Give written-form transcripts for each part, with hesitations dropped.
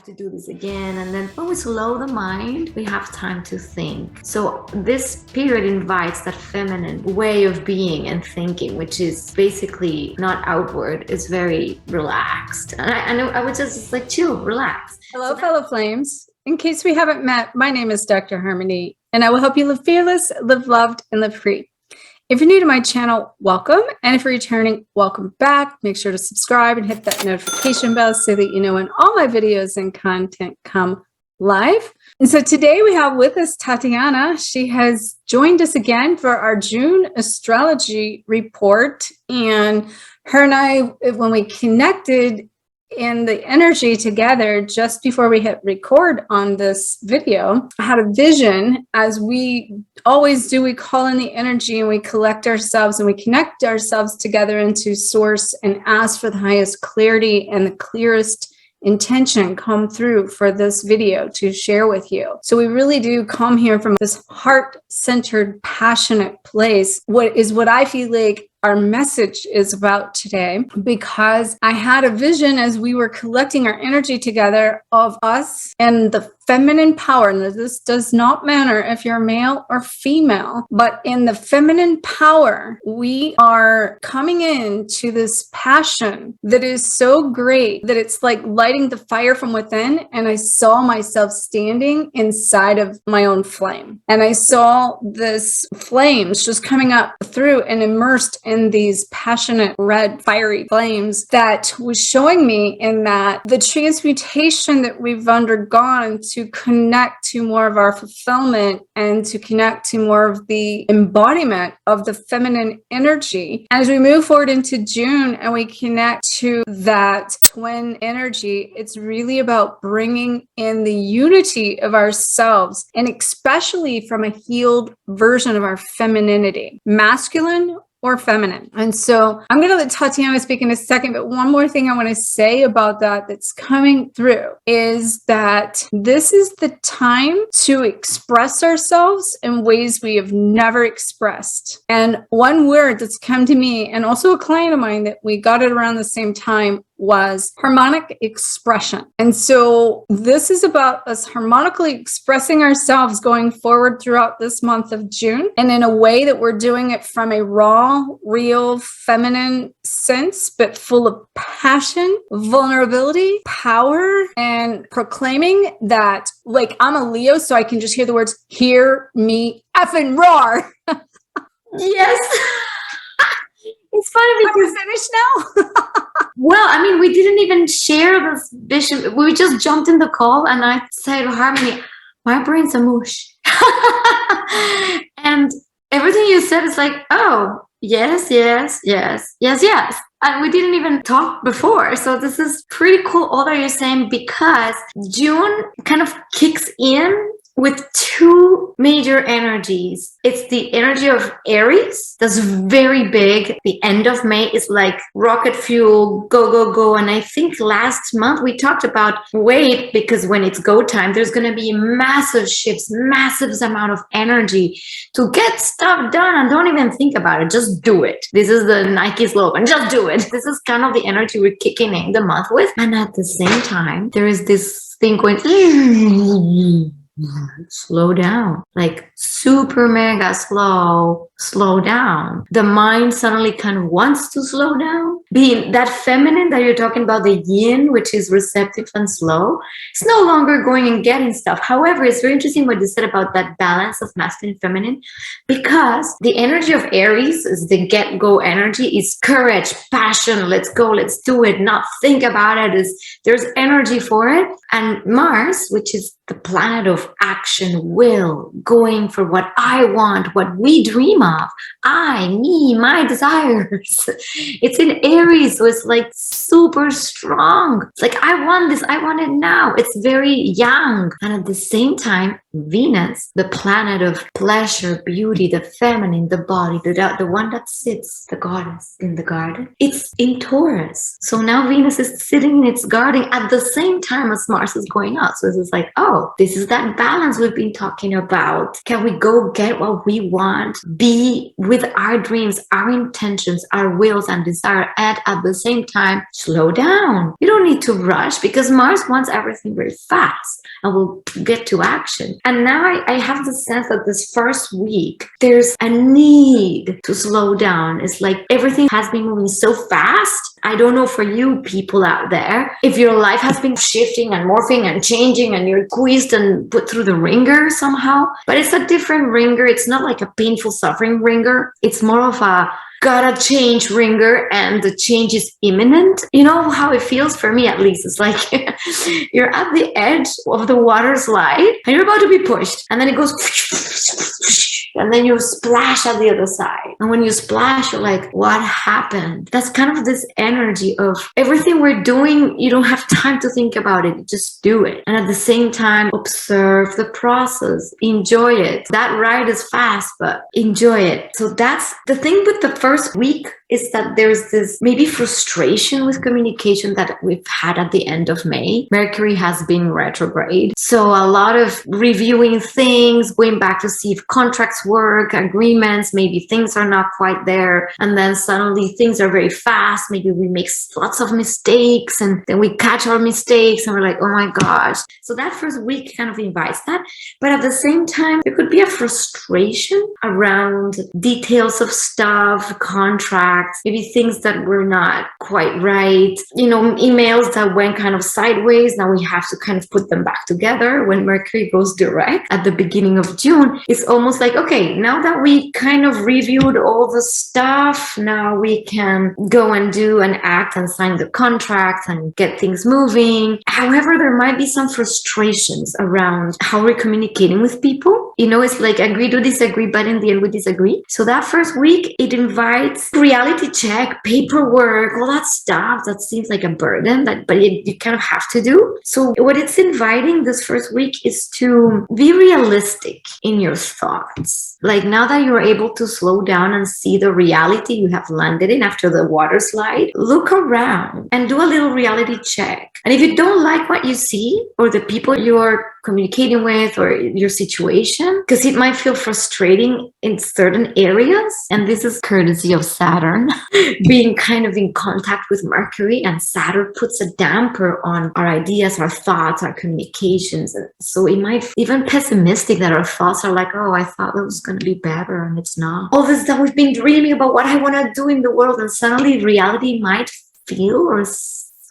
to do this again. And then when we slow the mind, we have time to think. So this period invites that feminine way of being and thinking, which is basically not outward. It's very relaxed. And I would just like chill, relax. Hello, fellow flames. In case we haven't met, my name is Dr. Harmony, and I will help you live fearless, live loved, and live free. If you're new to my channel, welcome. And if you're returning, welcome back. Make sure to subscribe and hit that notification bell so that you know when all my videos and content come live. And so today we have with us Tatiana. She has joined us again for our June astrology report. And her and I, when we connected in the energy together just before we hit record on this video, I had a vision, as we always do. We call in the energy and we collect ourselves and we connect ourselves together into source and ask for the highest clarity and the clearest intention come through for this video to share with you. So we really do come here from this heart-centered, passionate place. What I feel like our message is about today, because I had a vision as we were collecting our energy together of us and the feminine power. And this does not matter if you're male or female, but in the feminine power, we are coming into this passion that is so great that it's like lighting the fire from within. And I saw myself standing inside of my own flame. And I saw this flames just coming up through and immersed in these passionate red fiery flames that was showing me in that the transmutation that we've undergone to connect to more of our fulfillment and to connect to more of the embodiment of the feminine energy. As we move forward into June and we connect to that twin energy, it's really about bringing in the unity of ourselves, and especially from a healed version of our femininity, masculine or feminine. And so I'm going to let Tatiana speak in a second, but one more thing I want to say about that's coming through is that this is the time to express ourselves in ways we have never expressed. And one word that's come to me, and also a client of mine that we got it around the same time, was harmonic expression. And so this is about us harmonically expressing ourselves going forward throughout this month of June, and in a way that we're doing it from a raw, real, feminine sense, but full of passion, vulnerability, power, and proclaiming that, like, I'm a Leo, so I can just hear the words, hear me effing roar. Yes. It's funny because we're finished now. Well, I mean, we didn't even share this vision. We just jumped in the call and I said, Harmony, my brain's a mush. And everything you said is like, oh, yes. And we didn't even talk before. So this is pretty cool, all that you're saying, because June kind of kicks in with two major energies. It's the energy of Aries, that's very big. The end of May is like rocket fuel, go, go, go. And I think last month we talked about wait, because when it's go time, there's going to be massive shifts, massive amount of energy to get stuff done. And don't even think about it, just do it. This is the Nike slogan, just do it. This is kind of the energy we're kicking in the month with. And at the same time, there is this thing going slow down, like super mega slow down. The mind suddenly kind of wants to slow down. Being that feminine that you're talking about, the yin, which is receptive and slow, it's no longer going and getting stuff. However, it's very interesting what you said about that balance of masculine and feminine, because the energy of Aries is the get-go energy, is courage, passion, let's go, let's do it, not think about it. There's energy for it. And Mars, which is the planet of action, will, going for what I want, what we dream of, me, my desires. It's in Aries, so it's like super strong. It's like, I want this, I want it now. It's very young. And at the same time, Venus, the planet of pleasure, beauty, the feminine, the body, the one that sits, the goddess in the garden, it's in Taurus. So now Venus is sitting in its garden at the same time as Mars is going out. So it's like, oh, this is that balance we've been talking about. Can we go get what we want, be with our dreams, our intentions, our wills and desire, and at the same time, slow down. You don't need to rush because Mars wants everything very fast and we'll get to action. And now I have the sense that this first week, there's a need to slow down. It's like everything has been moving so fast. I don't know for you people out there, if your life has been shifting and morphing and changing and you're squeezed and put through the ringer somehow, but it's a different ringer. It's not like a painful suffering ringer. It's more of a gotta change ringer, and the change is imminent. You know how it feels for me, at least. It's like you're at the edge of the water slide and you're about to be pushed, and then it goes and then you splash at the other side. And when you splash, you're like, what happened? That's kind of this energy of everything we're doing, you don't have time to think about it. You just do it. And at the same time, observe the process. Enjoy it. That ride is fast, but enjoy it. So that's the thing with the first week, is that there's this maybe frustration with communication that we've had at the end of May. Mercury has been retrograde. So a lot of reviewing things, going back to see if contracts work, agreements, maybe things are not quite there. And then suddenly things are very fast. Maybe we make lots of mistakes and then we catch our mistakes and we're like, oh my gosh. So that first week kind of invites that. But at the same time, there could be a frustration around details of stuff, contracts, maybe things that were not quite right, emails that went kind of sideways. Now we have to kind of put them back together. When Mercury goes direct at the beginning of June, it's almost like, okay, now that we kind of reviewed all the stuff, now we can go and do and act and sign the contracts and get things moving. However, there might be some frustrations around how we're communicating with people. It's like agree to disagree, but in the end we disagree. So that first week, it invites reality check, paperwork, all that stuff that seems like a burden, but you kind of have to do. So what it's inviting this first week is to be realistic in your thoughts. Like now that you're able to slow down and see the reality you have landed in after the water slide, look around and do a little reality check. And if you don't like what you see or the people you're communicating with or your situation, because it might feel frustrating in certain areas, and this is courtesy of Saturn being kind of in contact with Mercury, and Saturn puts a damper on our ideas, our thoughts, our communications. And so it might even pessimistic that our thoughts are like, oh, I thought that was going to be better and it's not. All this that we've been dreaming about what I want to do in the world, and suddenly reality might feel, or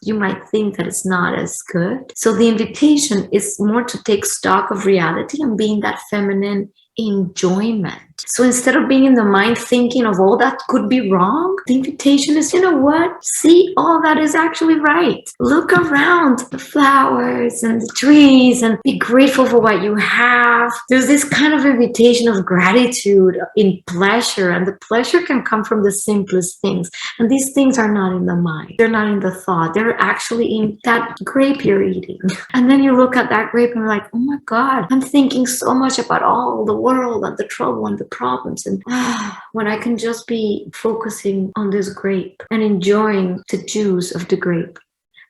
you might think that it's not as good. So the invitation is more to take stock of reality and being that feminine enjoyment. So instead of being in the mind thinking of all that could be wrong, the invitation is, see all that is actually right. Look around the flowers and the trees and be grateful for what you have. There's this kind of invitation of gratitude in pleasure, and the pleasure can come from the simplest things. And these things are not in the mind. They're not in the thought. They're actually in that grape you're eating. And then you look at that grape and you're like, oh my God, I'm thinking so much about all the world and the trouble and the problems, and when I can just be focusing on this grape and enjoying the juice of the grape.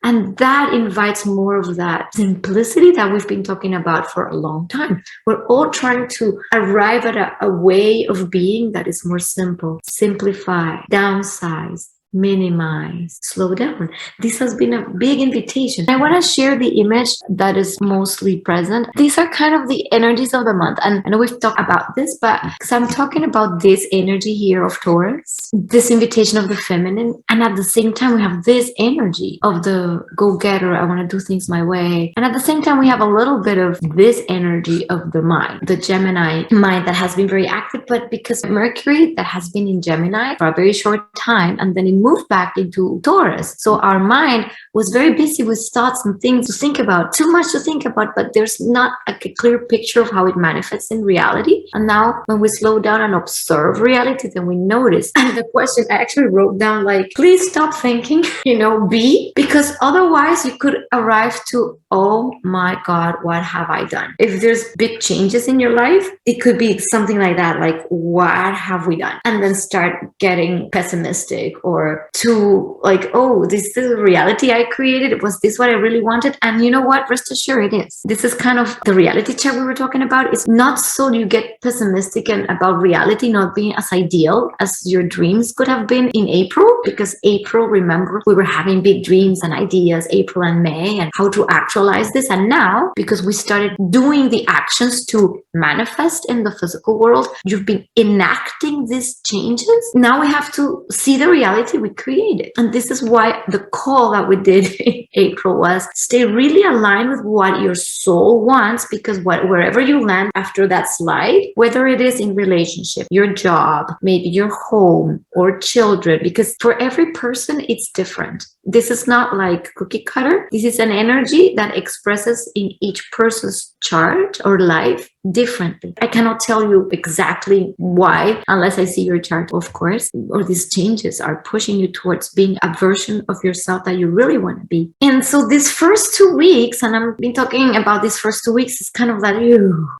And that invites more of that simplicity that we've been talking about for a long time. We're all trying to arrive at a way of being that is more simple, simplify, downsize, minimize, slow down. This has been a big invitation. I want to share the image that is mostly present. These are kind of the energies of the month. And I know we've talked about this, but because I'm talking about this energy here of Taurus, this invitation of the feminine. And at the same time, we have this energy of the go-getter. I want to do things my way. And at the same time, we have a little bit of this energy of the mind, the Gemini mind that has been very active, but because Mercury that has been in Gemini for a very short time, and then it moved back into Taurus. So our mind was very busy with thoughts and things to think about, too much to think about, but there's not a clear picture of how it manifests in reality. And now when we slow down and observe reality, then we notice. And the question I actually wrote down, like, please stop thinking, be, because otherwise you could arrive to, oh my God, what have I done? If there's big changes in your life, it could be something like that, like, what have we done? And then start getting pessimistic, or to like, oh, this is a reality I created. Was this what I really wanted? And you know what? Rest assured it is. This is kind of the reality check we were talking about. It's not so you get pessimistic and about reality not being as ideal as your dreams could have been in April, because April, remember, we were having big dreams and ideas, April and May, and how to actualize this. And now, because we started doing the actions to manifest in the physical world, you've been enacting these changes. Now we have to see the reality we created. And this is why the call that we did in April was stay really aligned with what your soul wants, because wherever you land after that slide, whether it is in relationship, your job, maybe your home or children, because for every person, it's different. This is not like cookie cutter. This is an energy that expresses in each person's chart or life differently. I cannot tell you exactly why, unless I see your chart, of course, or these changes are pushing you towards being a version of yourself that you really want to be. And so these first 2 weeks, and I've been talking about these first 2 weeks, is kind of like,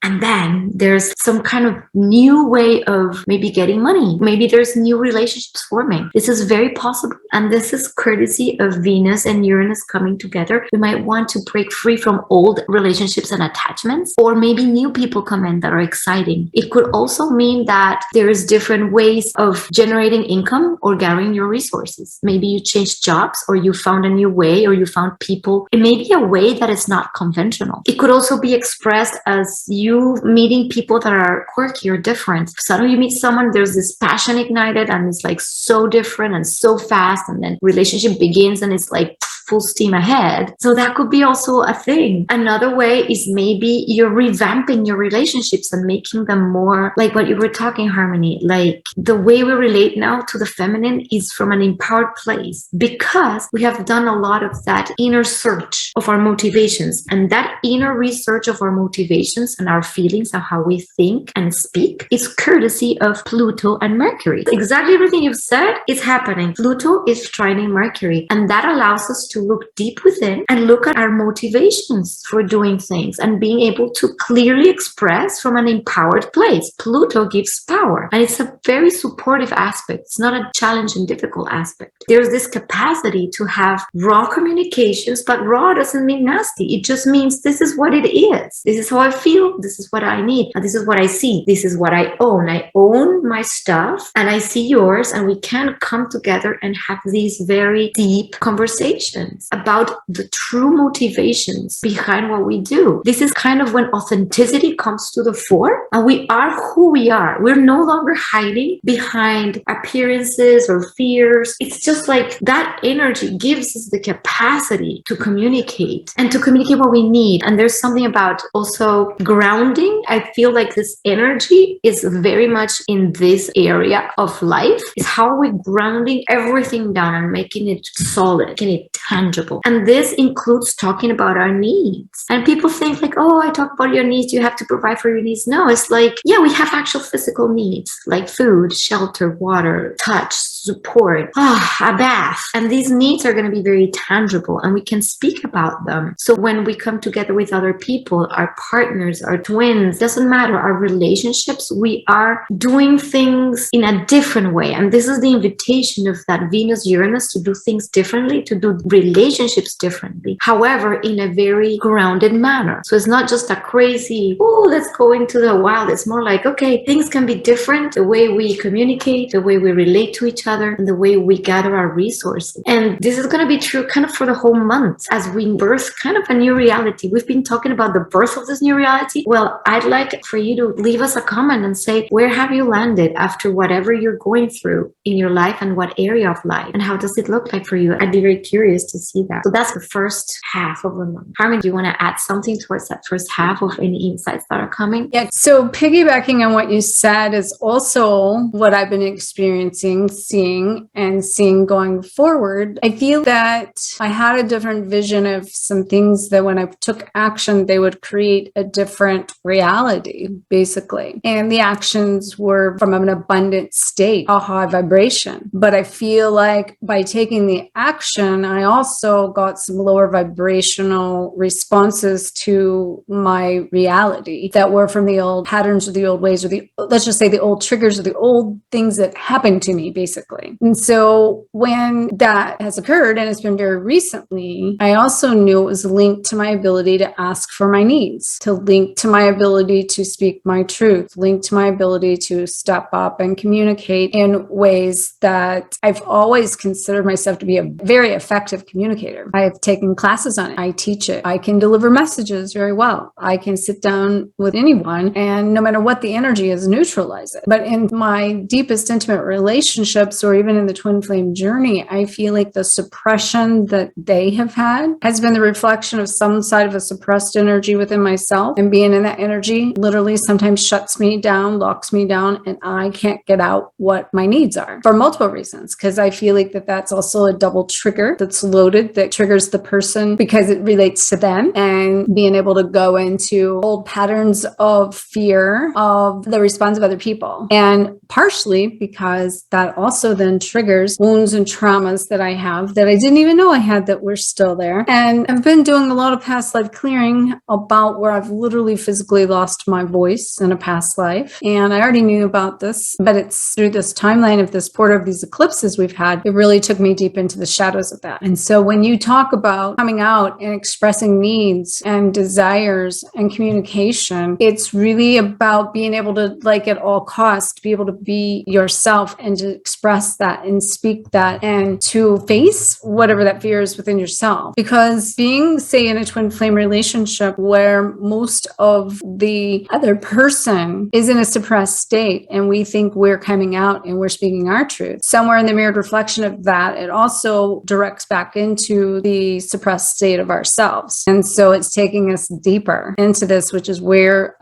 and then there's some kind of new way of maybe getting money. Maybe there's new relationships forming. This is very possible. And this is courtesy of Venus and Uranus coming together. You might want to break free from old relationships and attachments, or maybe new people come in that are exciting. It could also mean that there's different ways of generating income or gathering your resources. Maybe you changed jobs, or you found a new way, or you found people. It may be a way that is not conventional. It could also be expressed as you meeting people that are quirky or different. Suddenly you meet someone, there's this passion ignited, and it's like so different and so fast, and then relationship begins and it's like full steam ahead. So that could be also a thing. Another way is maybe you're revamping your relationships and making them more like what you were talking, Harmony. Like the way we relate now to the feminine is from an empowered place, because we have done a lot of that inner search of our motivations, and that inner research of our motivations and our feelings and how we think and speak is courtesy of Pluto and Mercury. Exactly everything you've said is happening. Pluto is trining Mercury, and that allows us to look deep within and look at our motivations for doing things and being able to clearly express from an empowered place. Pluto gives power, and it's a very supportive aspect. It's not a challenge and difficult aspect. There's this capacity to have raw communications, but raw doesn't mean nasty. It just means this is what it is. This is how I feel. This is what I need. And this is what I see. This is what I own. I own my stuff and I see yours, and we can come together and have these very deep conversations about the true motivations behind what we do. This is kind of when authenticity comes to the fore, and we are who we are. We're no longer hiding behind appearances or fears. It's just like that energy gives us the capacity to communicate and to communicate what we need. And there's something about also grounding. I feel like this energy is very much in this area of life. Is how are we grounding everything down and making it solid, making it tangible. And this includes talking about our needs. And people think like, oh, I talk about your needs, you have to provide for your needs. No, it's like, yeah, we have actual physical needs like food, shelter, water, touch, support, a bath. And these needs are going to be very tangible, and we can speak about them. So when we come together with other people, our partners, our twins, doesn't matter, our relationships, we are doing things in a different way. And this is the invitation of that Venus Uranus to do things differently, to do relationships differently. However, in a very grounded manner. So it's not just a crazy, oh, let's go into the wild. It's more like, okay, things can be different. The way we communicate, the way we relate to each other, and the way we gather our resources. And this is going to be true kind of for the whole month as we birth kind of a new reality. We've been talking about the birth of this new reality. Well, I'd like for you to leave us a comment and say, where have you landed after whatever you're going through in your life, and what area of life, and how does it look like for you? I'd be very curious to see that. So that's the first half of the month. Harmony, do you want to add something towards that first half of any insights that are coming? Yeah. So piggybacking on what you said is also what I've been experiencing, seeing going forward. I feel that I had a different vision of some things that when I took action, they would create a different reality, basically. And the actions were from an abundant state, a high vibration. But I feel like by taking the action, I also got some lower vibrational responses to my reality that were from the old patterns or the old ways or let's just say the old triggers or the old things that happened to me, basically. And so when that has occurred, and it's been very recently, I also knew it was linked to my ability to ask for my needs, to link to my ability to speak my truth, linked to my ability to step up and communicate in ways that I've always considered myself to be a very effective communicator. I have taken classes on it. I teach it. I can deliver messages very well. I can sit down with anyone and no matter what the energy is, neutralize it. But in my deepest intimate relationships or even in the twin flame journey, I feel like the suppression that they have had has been the reflection of some side of a suppressed energy within myself, and being in that energy literally sometimes shuts me down, locks me down, and I can't get out what my needs are for multiple reasons, because I feel like that's also a double trigger that's loaded, that triggers the person because it relates to them, and being able to go into old patterns of fear of the response of other people. And partially because that also then triggers wounds and traumas that I have that I didn't even know I had that were still there. And I've been doing a lot of past life clearing about where I've literally physically lost my voice in a past life. And I already knew about this, but it's through this timeline of this portal of these eclipses we've had, it really took me deep into the shadows of that. And so when you talk about coming out and expressing needs and desires and communication, it's really about being able to, like at all costs, be able to be yourself and to express that and speak that and to face whatever that fear is within yourself. Because being, say, in a twin flame relationship where most of the other person is in a suppressed state and we think we're coming out and we're speaking our truth, somewhere in the mirrored reflection of that, it also directs back into the suppressed state of ourselves. And so it's taking us deeper into this, which is where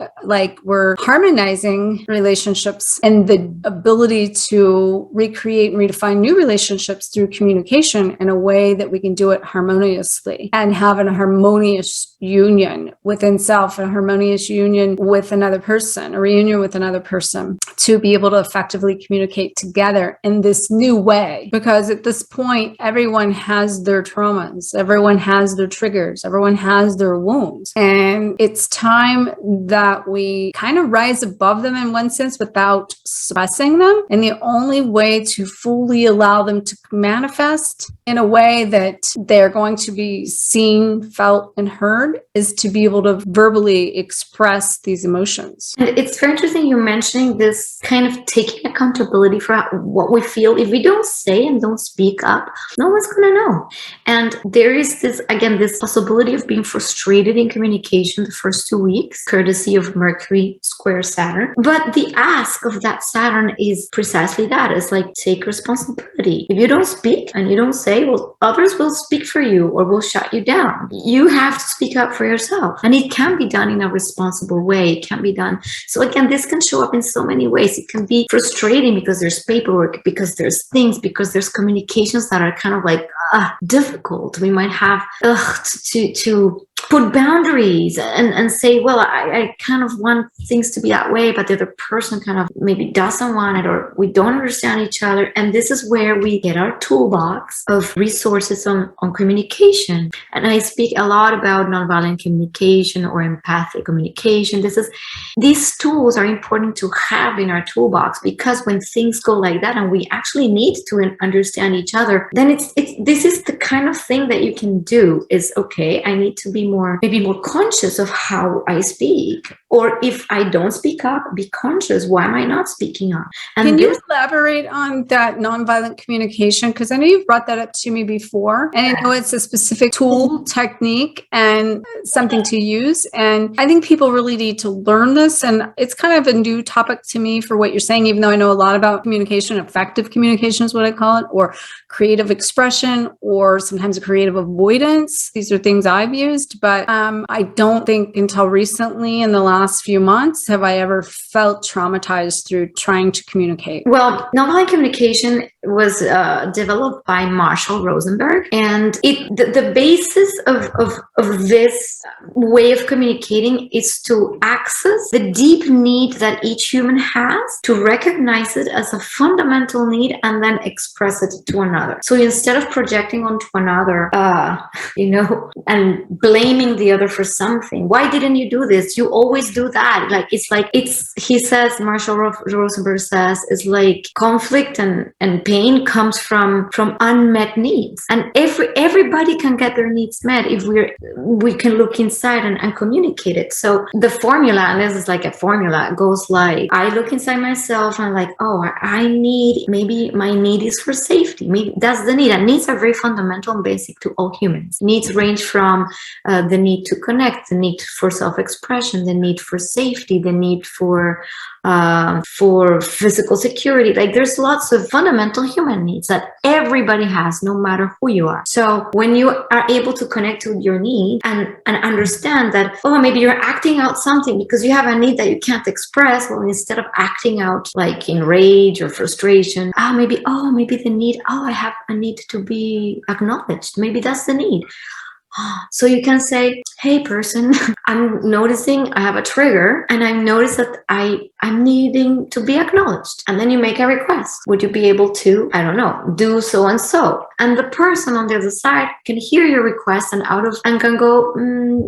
we're harmonizing relationships and the ability to recreate and redefine new relationships through communication in a way that we can do it harmoniously and have a harmonious union within self, a harmonious union with another person, a reunion with another person, to be able to effectively communicate together in this new way. Because at this point, everyone has their traumas, everyone has their triggers, everyone has their wounds. And it's time that we kind of rise above them in one sense without suppressing them. And the only way to fully allow them to manifest in a way that they're going to be seen, felt, and heard is to be able to verbally express these emotions. And it's very interesting you mentioning this kind of taking accountability for what we feel. If we don't say and don't speak up, no one's going to know. And there is this, again, this possibility of being frustrated in communication the first 2 weeks, courtesy of Mercury square Saturn. But the ask of that Saturn is precisely that. It's like, take responsibility. If you don't speak and you don't say, well, others will speak for you or will shut you down. You have to speak up for yourself. And it can be done in a responsible way. It can be done. So again, this can show up in so many ways. It can be frustrating because there's paperwork, because there's things, because there's communications that are kind of like difficult. We might have to put boundaries and say, well, I kind of want things to be that way, but the other person kind of maybe doesn't want it, or we don't understand each other. And this is where we get our toolbox of resources on communication. And I speak a lot about nonviolent communication or empathic communication. These tools are important to have in our toolbox, because when things go like that and we actually need to understand each other, then this is the kind of thing that you can do is, okay, I need to be maybe more conscious of how I speak. Or if I don't speak up, be conscious. Why am I not speaking up? And can you elaborate on that nonviolent communication? Because I know you've brought that up to me before, and I know it's a specific tool, technique, and something to use. And I think people really need to learn this. And it's kind of a new topic to me for what you're saying, even though I know a lot about communication. Effective communication is what I call it, or creative expression, or sometimes creative avoidance. These are things I've used, but I don't think until recently in the last few months have I ever felt traumatized through trying to communicate. Well, nonviolent communication was developed by Marshall Rosenberg, and the basis of this way of communicating is to access the deep need that each human has, to recognize it as a fundamental need, and then express it to another. So instead of projecting onto another, and blaming the other for something, why didn't you do this? You always do that. He says, Marshall Rosenberg says, it's like conflict and pain comes from unmet needs, and everybody can get their needs met if we can look inside and communicate it. So the formula, and this is like a formula, it goes like, I look inside myself and like, oh, maybe my need is for safety. Maybe that's the need. And needs are very fundamental and basic to all humans. Needs range from the need to connect, the need for self-expression, the need for safety, the need for physical security. Like, there's lots of fundamental human needs that everybody has, no matter who you are. So when you are able to connect with your need and understand that, oh, maybe you're acting out something because you have a need that you can't express, well, instead of acting out like in rage or frustration, maybe the need, I have a need to be acknowledged. Maybe that's the need. So you can say, hey person, I'm noticing I have a trigger, and I notice that I'm needing to be acknowledged. And then you make a request. Would you be able to, I don't know, do so and so? And the person on the other side can hear your request and can go,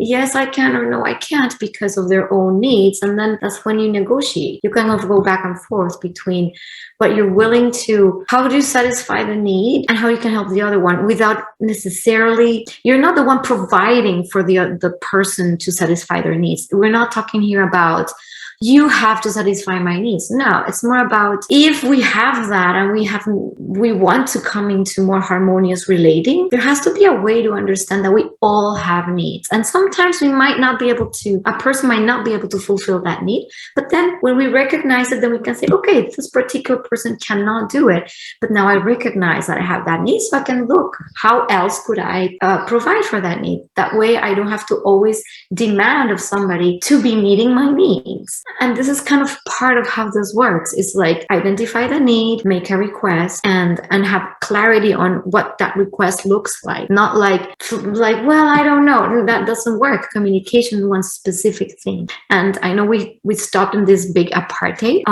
yes, I can, or no, I can't, because of their own needs. And then that's when you negotiate. You kind of go back and forth between what you're willing to, how do you satisfy the need, and how you can help the other one without necessarily, you're not the one providing for the person to satisfy their needs. We're not talking here about, you have to satisfy my needs. No, it's more about, if we have that and we want to come into more harmonious relating, there has to be a way to understand that we all have needs. And sometimes a person might not be able to fulfill that need. But then when we recognize it, then we can say, okay, this particular person cannot do it. But now I recognize that I have that need, so I can look, how else could I provide for that need? That way I don't have to always demand of somebody to be meeting my needs. And this is kind of part of how this works. It's like, identify the need, make a request, and have clarity on what that request looks like. Not like, well, I don't know, that doesn't work. Communication is one specific thing. And I know we stopped in this big apartheid,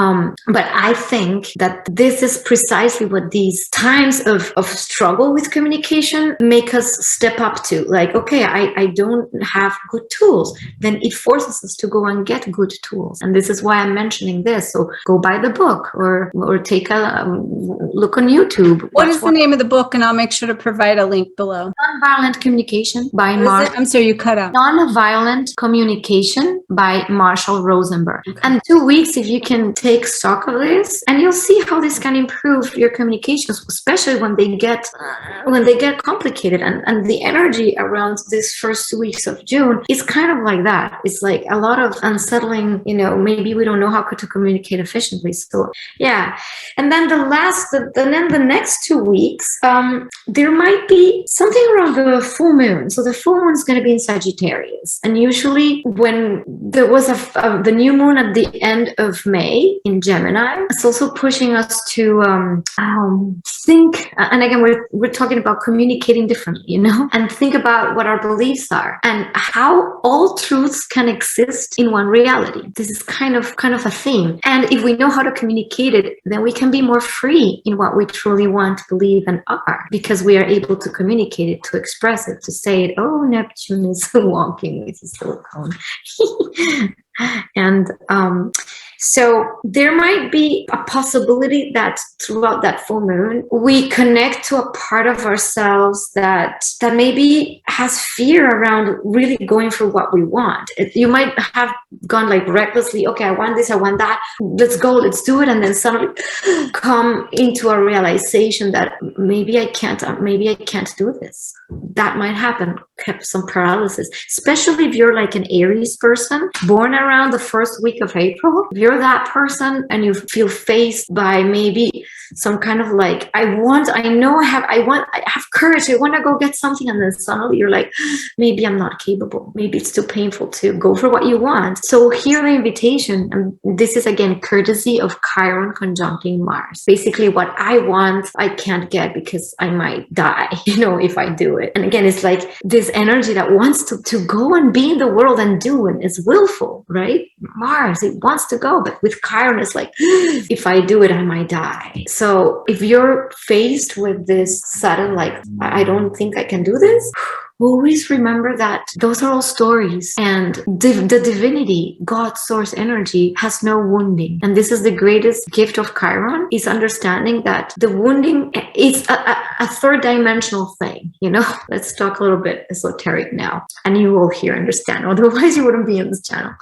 but I think that this is precisely what these times of struggle with communication make us step up to. Like, okay, I don't have good tools. Then it forces us to go and get good tools. And this is why I'm mentioning this. So go buy the book, or take a look on YouTube. What is the name of the book? And I'll make sure to provide a link below. Nonviolent Communication by I'm sorry, you cut out. Nonviolent Communication by Marshall Rosenberg. Okay. And 2 weeks, if you can take stock of this, and you'll see how this can improve your communications, especially when they get complicated. And the energy around this first 2 weeks of June is kind of like that. It's like a lot of unsettling, maybe we don't know how to communicate efficiently. So yeah. And then the next 2 weeks, there might be something around the full moon. So the full moon is going to be in Sagittarius. And usually when there was the new moon at the end of May in Gemini, it's also pushing us to think. And again, we're talking about communicating differently, and think about what our beliefs are and how all truths can exist in one reality. This is kind of a theme. And if we know how to communicate it, then we can be more free in what we truly want, believe, and are, because we are able to communicate it, to express it, to say it. Oh, Neptune is walking with a silicone. And So there might be a possibility that throughout that full moon, we connect to a part of ourselves that maybe has fear around really going for what we want. You might have gone like recklessly, okay, I want this, I want that, let's go, let's do it. And then suddenly come into a realization that maybe I can't do this. That might happen, have some paralysis, especially if you're like an Aries person born around the first week of April. If you're that person and you feel faced by maybe some kind of like, I have courage, I want to go get something, and then suddenly you're like, maybe I'm not capable, maybe it's too painful to go for what you want. So hear the invitation, and this is again courtesy of Chiron conjuncting Mars. Basically what I want, I can't get because I might die, if I do it. And again, it's like this energy that wants to go and be in the world and do, and it's willful, right? Mars, it wants to go, but with Chiron, it's like, if I do it, I might die. So if you're faced with this sudden, like, I don't think I can do this, always remember that those are all stories, and the divinity, God, source energy, has no wounding. And this is the greatest gift of Chiron, is understanding that the wounding is a third dimensional thing. Let's talk a little bit esoteric now, and you will here understand, otherwise you wouldn't be on this channel.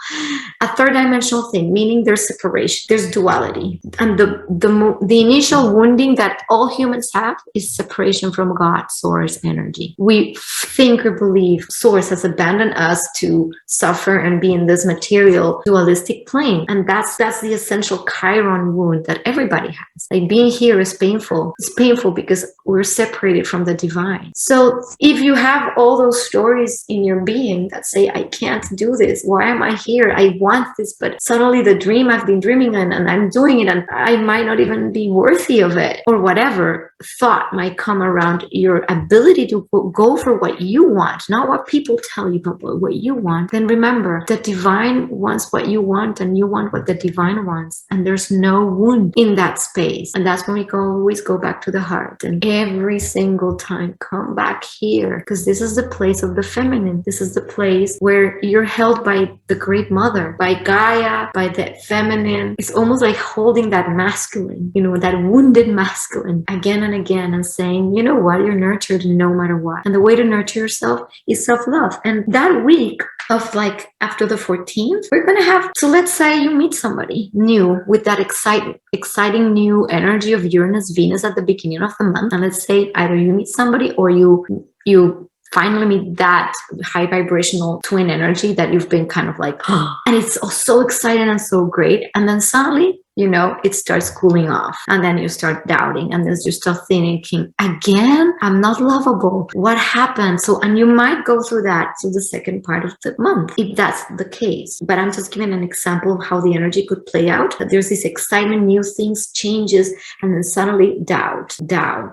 A third dimensional thing, meaning there's separation, there's duality, and the initial wounding that all humans have is separation from God, source energy. We think or believe source has abandoned us to suffer and be in this material dualistic plane, and that's the essential Chiron wound that everybody has. Like, being here is painful. It's painful because we're separated from the divine. So if you have all those stories in your being that say, I can't do this, why am I here, I want this, but suddenly the dream I've been dreaming and I'm doing it, and I might not even be worthy of it, or whatever thought might come around your ability to go for what you want, not what people tell you, but what you want, then remember, the divine wants what you want, and you want what the divine wants, and there's no wound in that space. And that's when we always go back to the heart, and every single time come back here, because this is the place of the feminine. This is the place where you're held by the great mother, by Gaia, by the feminine. It's almost like holding that masculine, that wounded masculine again and again, and saying, you know what, you're nurtured no matter what. And the way to nurture yourself is self-love. And that week of like after the 14th, we're going to have, so let's say you meet somebody new with that exciting new energy of Uranus, Venus at the beginning of the month. And let's say either you meet somebody or you finally meet that high vibrational twin energy that you've been kind of like, and it's so exciting and so great. And then suddenly, it starts cooling off, and then you start doubting, and then you start thinking, again, I'm not lovable. What happened? So, and you might go through that to the second part of the month, if that's the case. But I'm just giving an example of how the energy could play out. There's this excitement, new things, changes, and then suddenly doubt,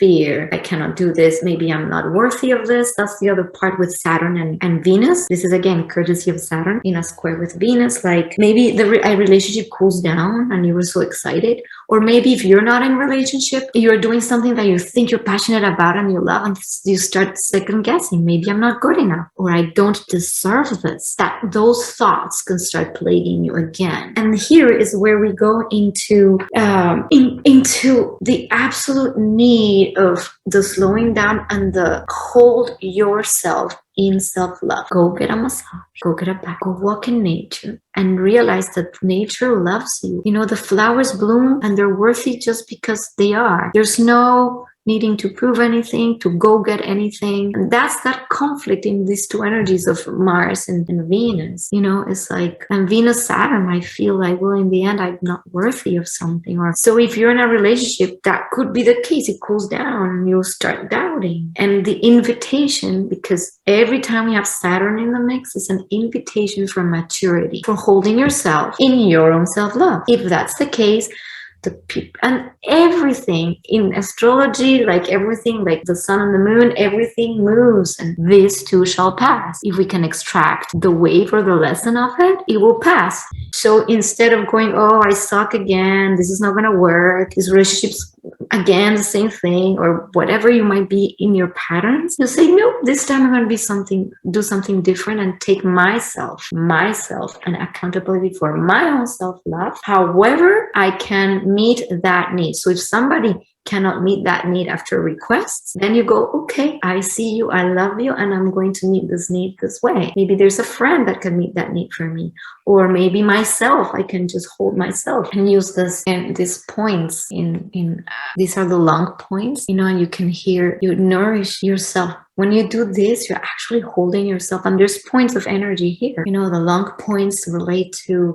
fear. I cannot do this. Maybe I'm not worthy of this. That's the other part with Saturn and Venus. This is again courtesy of Saturn in a square with Venus. Like, maybe a relationship cools down and you were so excited, or maybe if you're not in a relationship, you're doing something that you think you're passionate about and you love, and you start second guessing, maybe I'm not good enough, or I don't deserve this. That those thoughts can start plaguing you again. And here is where we go into the absolute need of the slowing down and the hold yourself in self-love. Go get a massage, go get a bath, go walk in nature, and realize that nature loves you. The flowers bloom and they're worthy just because they are. There's no needing to prove anything, to go get anything. And that's that conflict in these two energies of Mars and Venus. It's like, and Venus, Saturn, I feel like, well, in the end, I'm not worthy of something. Or so if you're in a relationship, that could be the case. It cools down and you start doubting. And the invitation, because every time we have Saturn in the mix, it's an invitation for maturity, for holding yourself in your own self-love. If that's the case, the people and everything in astrology, like everything, like the sun and the moon, everything moves, and this too shall pass. If we can extract the wave or the lesson of it, it will pass. So instead of going, oh, I suck again, this is not gonna work, this relationship's again the same thing, or whatever you might be in your patterns, you say, no, this time I'm going to do something different and take myself and accountability for my own self-love, however I can meet that need. So if somebody cannot meet that need after requests, then you go, okay, I see you, I love you, and I'm going to meet this need this way. Maybe there's a friend that can meet that need for me, or maybe myself, I can just hold myself and use this and these points in these are the long points, and you can hear, you nourish yourself. When you do this, you're actually holding yourself, and there's points of energy here. The long points relate to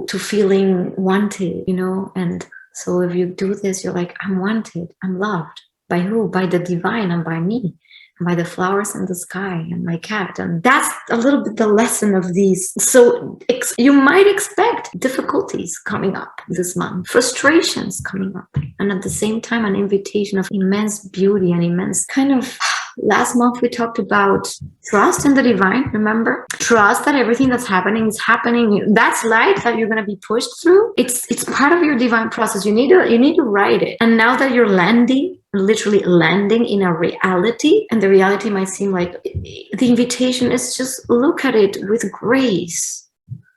feeling wanted, and so if you do this, you're like, I'm wanted, I'm loved. By who? By the divine, and by me, and by the flowers in the sky, and my cat. And that's a little bit the lesson of these. So you might expect difficulties coming up this month, frustrations coming up, and at the same time, an invitation of immense beauty and immense kind of... Last month we talked about trust in the divine, remember? Trust that everything that's happening is happening. That's light that you're going to be pushed through. It's part of your divine process. You need to write it. And now that you're literally landing in a reality, and the reality might seem like, the invitation is just look at it with grace,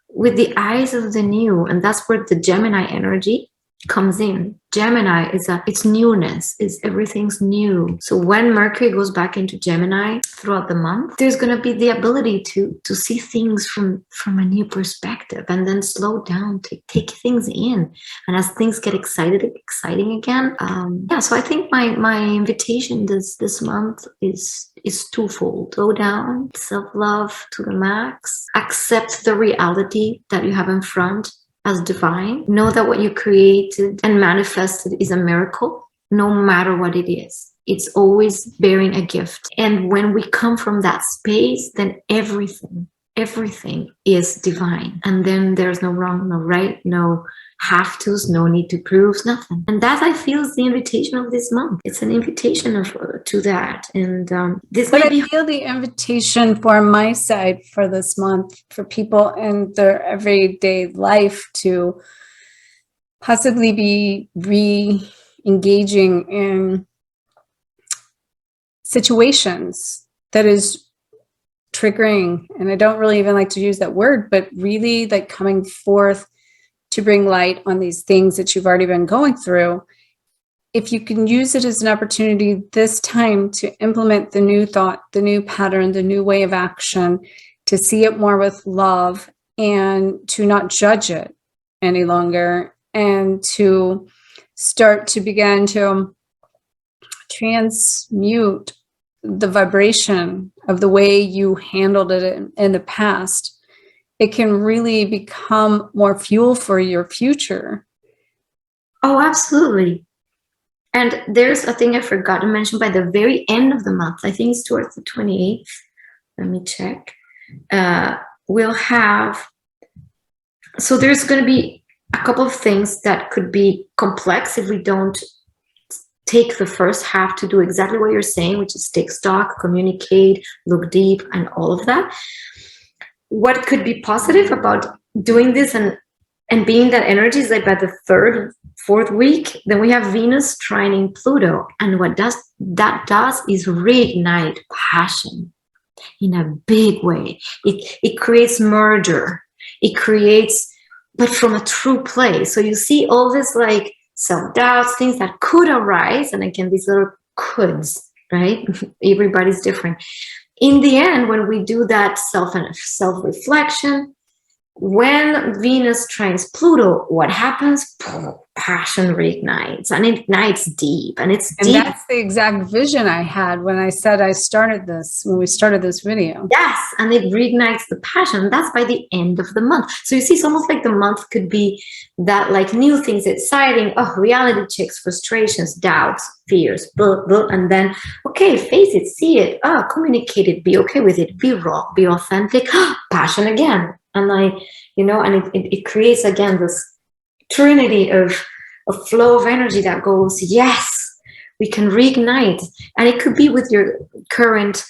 with the eyes of the new. And that's where the Gemini energy comes in. Gemini it's newness, everything's new. So when Mercury goes back into Gemini throughout the month, there's going to be the ability to see things from a new perspective, and then slow down, take things in. And as things get exciting again, so I think my invitation this month is twofold. Slow down, self-love to the max, accept the reality that you have in front as divine. Know that what you created and manifested is a miracle, no matter what it is. It's always bearing a gift. And when we come from that space, then everything is divine. And then there's no wrong, no right, no have-tos, no need to prove, nothing. And that, I feel, is the invitation of this month. It's an invitation to that. And this but may be... I feel the invitation for my side for this month, for people in their everyday life, to possibly be re-engaging in situations that is triggering. And I don't really even like to use that word, but really like coming forth to bring light on these things that you've already been going through. If you can use it as an opportunity this time to implement the new thought, the new pattern, the new way of action, to see it more with love, and to not judge it any longer, and to start to begin to transmute the vibration of the way you handled it in the past, it can really become more fuel for your future. Oh, absolutely. And there's a thing I forgot to mention. By the very end of the month, I think it's towards the 28th, let me check, we'll have... So there's going to be a couple of things that could be complex if we don't take the first half to do exactly what you're saying, which is take stock, communicate, look deep, and all of that. What could be positive about doing this and being that energy is like by the third, fourth week, then we have Venus trining Pluto. And what that does is reignite passion in a big way. It creates merger. It creates, but from a true place. So you see all this like self-doubts, things that could arise. And again, these little coulds, right? Everybody's different. In the end, when we do that self-reflection, when Venus trines Pluto, what happens? Passion reignites, and it ignites deep, and it's deep. And that's the exact vision I had when I said when we started this video. Yes, and it reignites the passion. That's by the end of the month. So you see, it's almost like the month could be that like new things, exciting, reality checks, frustrations, doubts, fears, blah, blah, and then, okay, face it, see it, communicate it, be okay with it, be raw, be authentic, passion again. And it creates again this trinity of a flow of energy that goes, yes, we can reignite. And it could be with your current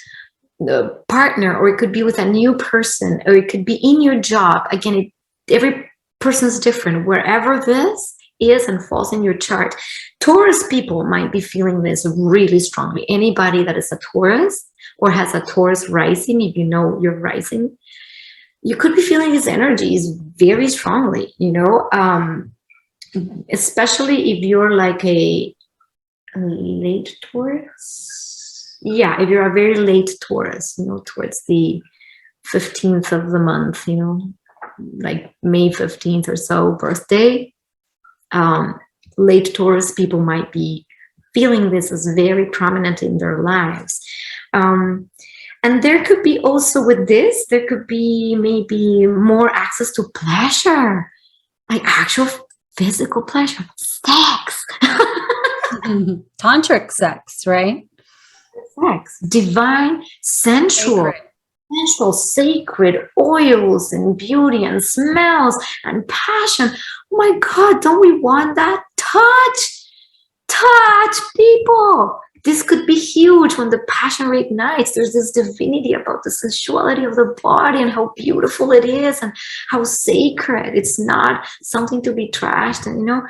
partner, or it could be with a new person, or it could be in your job. Again, every person's different. Wherever this is and falls in your chart. Taurus people might be feeling this really strongly. Anybody that is a Taurus or has a Taurus rising, if you know your rising, you could be feeling these energies very strongly, you know, especially if you're like a late Taurus. Yeah, if you're a very late Taurus, you know, towards the 15th of the month, you know, like May 15th or so birthday, late Taurus people might be feeling this as very prominent in their lives. And there could be also with this, there could be maybe more access to pleasure, like actual physical pleasure, sex. Tantric sex, right? Sex, divine, sensual, sacred oils and beauty and smells and passion. Oh my God, don't we want that? Touch people. This could be huge when the passion reignites. There's this divinity about the sensuality of the body and how beautiful it is and how sacred. It's not something to be trashed. And, you know,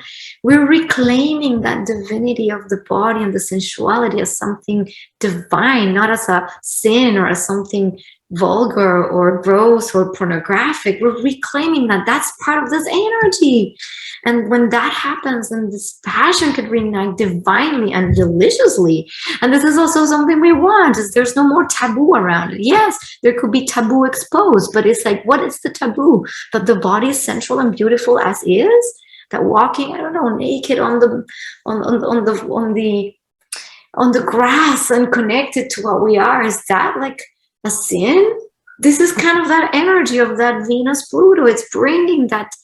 we're reclaiming that divinity of the body and the sensuality as something divine, not as a sin or as something vulgar or gross or pornographic. We're reclaiming that that's part of this energy. And when that happens, then this passion could reignite divinely and deliciously. And this is also something we want, is there's no more taboo around it. Yes, there could be taboo exposed, but it's like, what is the taboo? That the body is sensual and beautiful as is? That walking, I don't know, naked on the grass and connected to what we are, is that like a sin? This is kind of that energy of that Venus Pluto. It's bringing that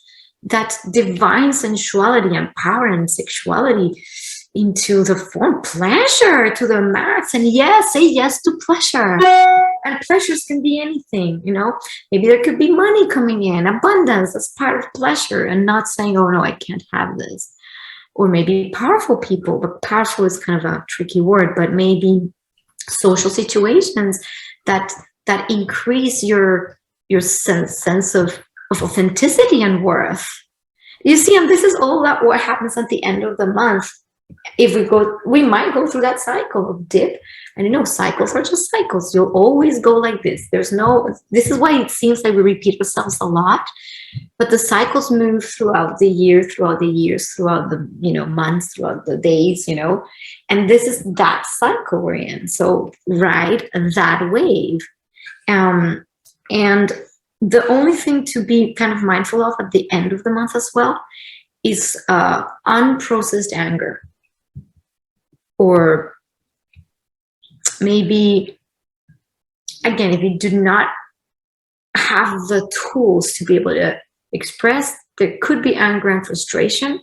divine sensuality and power and sexuality into the form, pleasure to the max. And yes, say yes to pleasure. And pleasures can be anything, you know. Maybe there could be money coming in, abundance as part of pleasure, and not saying, oh no, I can't have this. Or maybe powerful people, but powerful is kind of a tricky word, but maybe social situations that increase your sense of authenticity and worth. You see, and this is all that what happens at the end of the month. If we might go through that cycle of dip, and you know, cycles are just cycles. You'll always go like this. This is why it seems like we repeat ourselves a lot, but the cycles move throughout the year, throughout the years, throughout the, you know, months, throughout the days, you know, and this is that cycle we're in. So ride that wave. And the only thing to be kind of mindful of at the end of the month as well is unprocessed anger. Or maybe, again, if you do not have the tools to be able to express, there could be anger and frustration.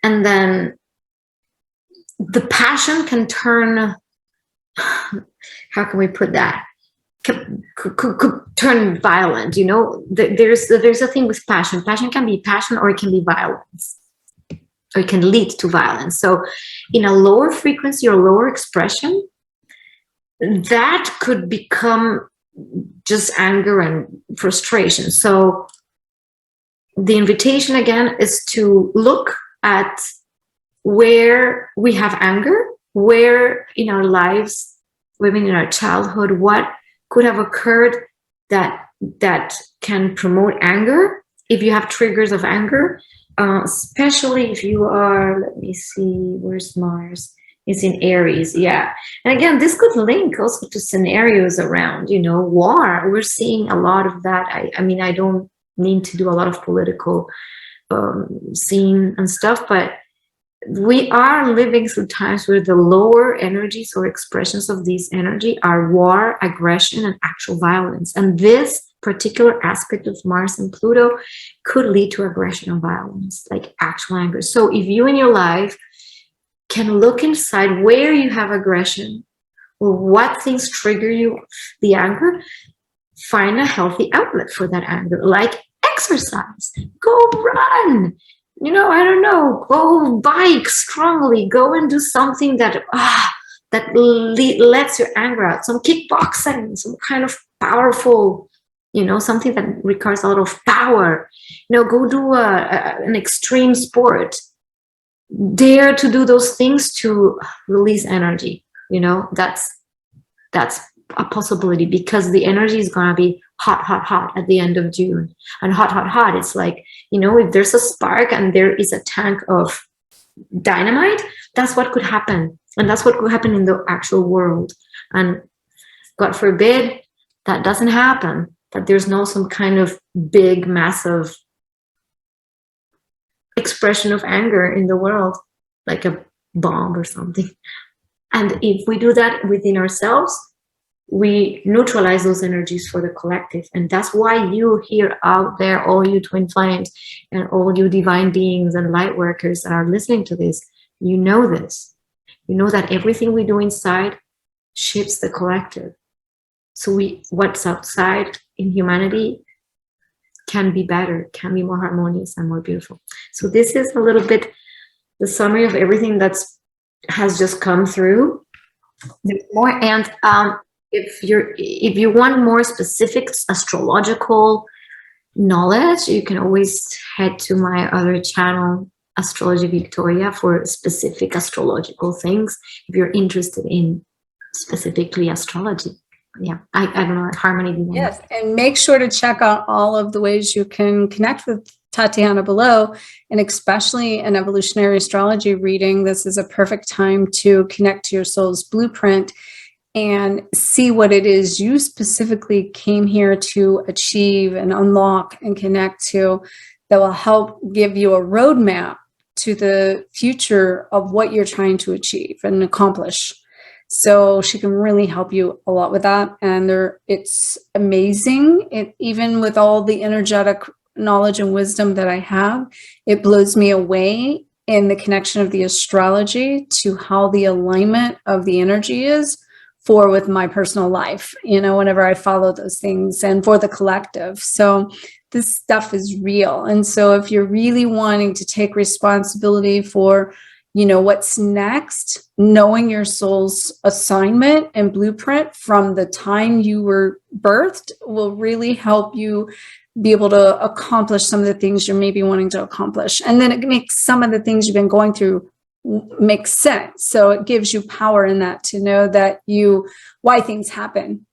And then the passion can turn, how can we put that? Could turn violent, you know. There's a thing with passion. Passion can be passion, or it can be violence, or it can lead to violence. So in a lower frequency or lower expression, that could become just anger and frustration. So the invitation again is to look at where we have anger, where in our lives, living in our childhood, what could have occurred that can promote anger. If you have triggers of anger, especially if you are, let me see, where's Mars? It's in Aries, yeah. And again, this could link also to scenarios around, you know, war. We're seeing a lot of that. I mean, I don't need to do a lot of political scene and stuff, but we are living through times where the lower energies or expressions of this energy are war, aggression, and actual violence. And this particular aspect of Mars and Pluto could lead to aggression and violence, like actual anger. So if you in your life can look inside where you have aggression or what things trigger you, the anger, find a healthy outlet for that anger, like exercise, go run. You know, I don't know, go bike strongly, go and do something that lets your anger out, some kickboxing, some kind of powerful you know, something that requires a lot of power. You know, go do an extreme sport. Dare to do those things to release energy. You know, that's a possibility, because the energy is going to be hot, hot, hot at the end of June. And hot, hot, hot, it's like, you know, if there's a spark and there is a tank of dynamite, that's what could happen. And that's what could happen in the actual world. And God forbid that doesn't happen, that there's no some kind of big, massive expression of anger in the world, like a bomb or something. And if we do that within ourselves, we neutralize those energies for the collective. And that's why you here out there, all you twin flames and all you divine beings and light workers that are listening to this, you know this. You know that everything we do inside shapes the collective. So what's outside in humanity can be better, can be more harmonious and more beautiful. So this is a little bit the summary of everything that's has just come through. There's more, and if you want more specific astrological knowledge, you can always head to my other channel, Astrology Victoria, for specific astrological things if you're interested in specifically astrology. Yeah, I don't know, Harmony. Yes, and make sure to check out all of the ways you can connect with Tatiana below, and especially an evolutionary astrology reading. This is a perfect time to connect to your soul's blueprint and see what it is you specifically came here to achieve and unlock and connect to, that will help give you a roadmap to the future of what you're trying to achieve and accomplish. So she can really help you a lot with that. And it's amazing. Even with all the energetic knowledge and wisdom that I have, it blows me away in the connection of the astrology to how the alignment of the energy is with my personal life, you know, whenever I follow those things, and for the collective. So this stuff is real. And so if you're really wanting to take responsibility for, you know, what's next, knowing your soul's assignment and blueprint from the time you were birthed will really help you be able to accomplish some of the things you're maybe wanting to accomplish. And then it makes some of the things you've been going through make sense. So it gives you power in that, to know that why things happen.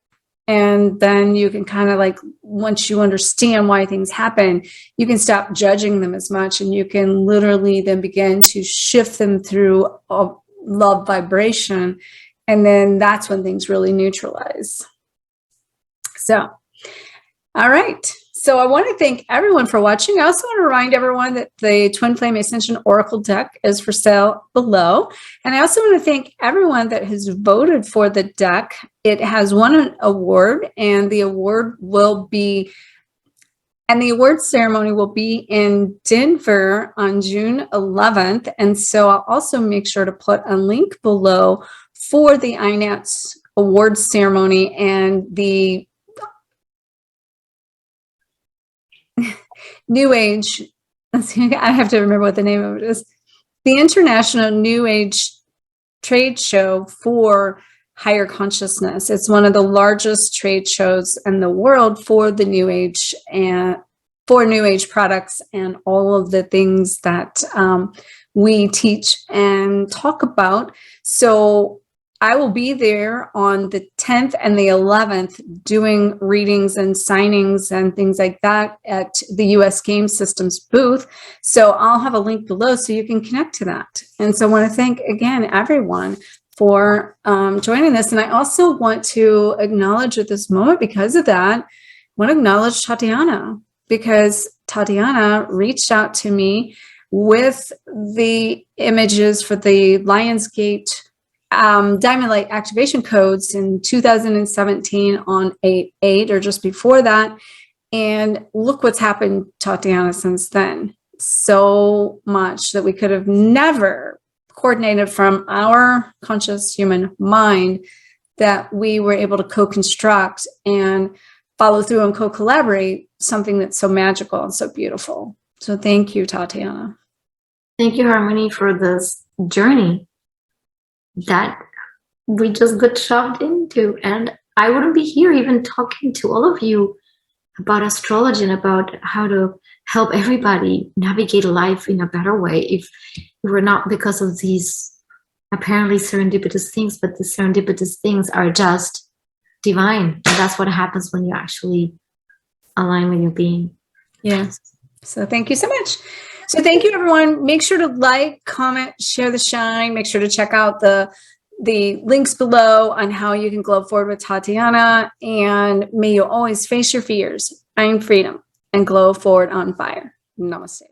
And then you can kind of like, once you understand why things happen, you can stop judging them as much, and you can literally then begin to shift them through a love vibration. And then that's when things really neutralize. So, all right. So I want to thank everyone for watching. I also want to remind everyone that the Twin Flame Ascension Oracle deck is for sale below. And I also want to thank everyone that has voted for the deck. It has won an award, and the award ceremony will be in Denver on June 11th. And so I'll also make sure to put a link below for the INATS awards ceremony and the New Age, I have to remember what the name of it is, the International New Age Trade Show for Higher Consciousness. It's one of the largest trade shows in the world for the New Age and for New Age products and all of the things that we teach and talk about. So I will be there on the 10th and the 11th doing readings and signings and things like that at the US Game Systems booth. So I'll have a link below so you can connect to that. And so I want to thank again everyone for joining this. And I also want to acknowledge at this moment, because of that, I want to acknowledge Tatiana, because Tatiana reached out to me with the images for the Lionsgate Diamond Light activation codes in 2017 on 8/8 or just before that. And look what's happened, Tatiana, since then. So much that we could have never coordinated from our conscious human mind, that we were able to co-construct and follow through and co-collaborate something that's so magical and so beautiful. So thank you, Tatiana. Thank you, Harmony, for this journey that we just got shoved into. And I wouldn't be here even talking to all of you about astrology and about how to help everybody navigate life in a better way if it were not because of these apparently serendipitous things, but the serendipitous things are just divine. And that's what happens when you actually align with your being. Yes. So thank you so much. So thank you, everyone. Make sure to like, comment, share the shine. Make sure to check out the links below on how you can glow forward with Tatiana. And may you always face your fears, find freedom, and glow forward on fire. Namaste.